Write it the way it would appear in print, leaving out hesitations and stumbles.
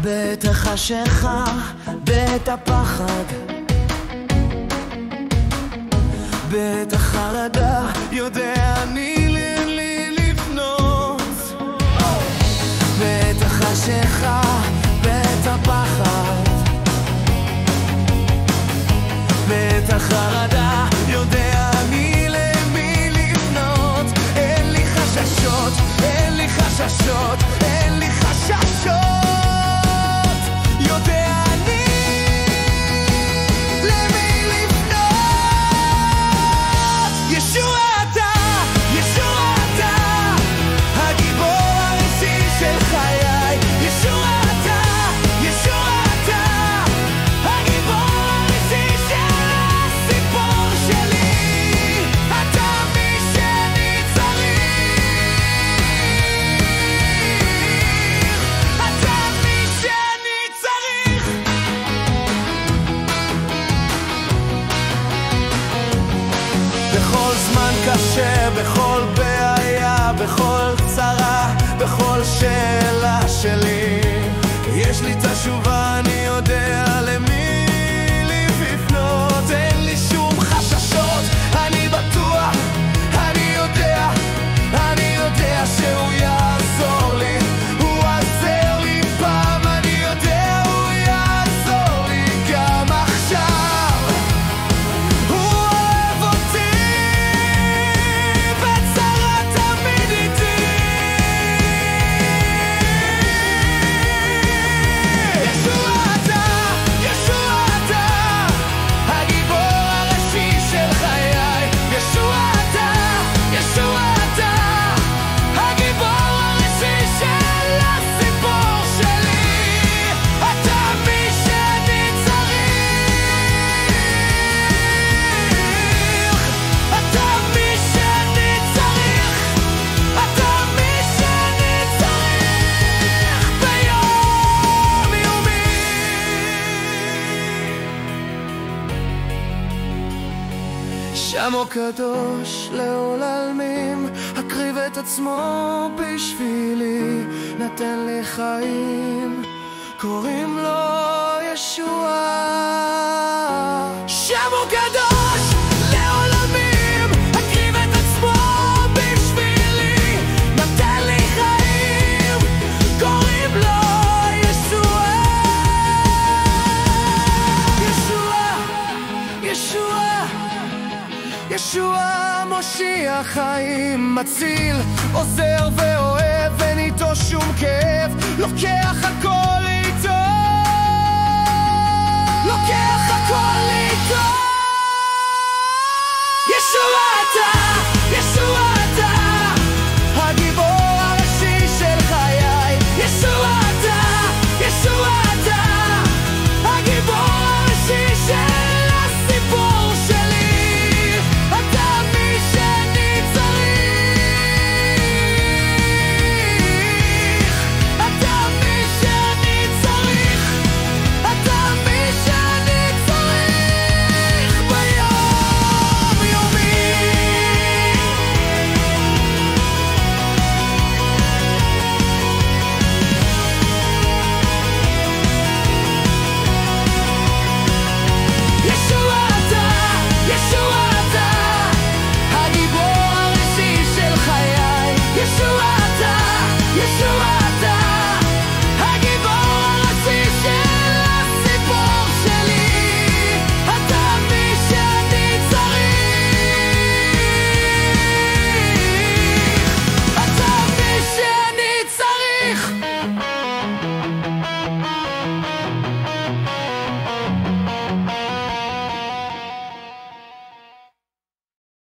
בית החשיכה, בית הפחד, בית החרדה, יודע אני לי לפנות. בית החשיכה, בית הפחד, בית החרדה, יודע אני למי לפנות. אין לי חששות, אין לי חששות, אין לי חששות. יודע אני למי לפנות. ישוע אתה, ישוע אתה, הגיבור הראשי של חיי. ישוע אתה, ישוע אתה, הגיבור הראשי של הסיפור שלי. אתה מי שאני צריך, אתה מי שאני צריך. בכל זמן קשה, בכל בעיה, בכל צרה, בכל שאלה שלי, יש לי את התשובה, אני יודע למי לפנות. אין לי שום חששות, אני בטוח, אני יודע שהוא יעזור לי. הוא עזר לי פעם, אני יודע הוא יעזור לי גם עכשיו. הוא אוהב אותי, בצרה תמיד איתי. ישוע אתה, ישוע אתה, הגיבור הראשי של חיי. ישוע אתה, ישוע אתה, הגיבור הראשי של הסיפור שלי. אתה מי שאני צריך, אתה מי שאני צריך, אתה מי שאני צריך ביום יומי. שמו קדוש לעולמים, הקריב את עצמו בשבילי, נתן לי חיים, קוראים לו ישוע. שמו קדוש לעולמים, הקריב את עצמו בשבילי, נתן לי חיים, קוראים לו ישוע. ישוע, ישוע, ישוע מושיע חיים, מציל, עוזר ואוהב, אין איתו שום כאב, לוקח הכל איתו, לוקח הכל איתו.